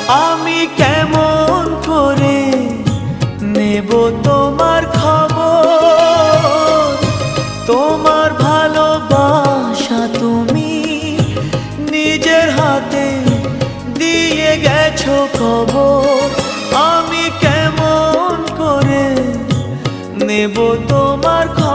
আমি কেমন করে নেব তোমার খবর? তোমার ভালোবাসা তুমি নিজের হাতে দিয়ে গেছো খবর। আমি কেমন করে নেব তোমার খবর?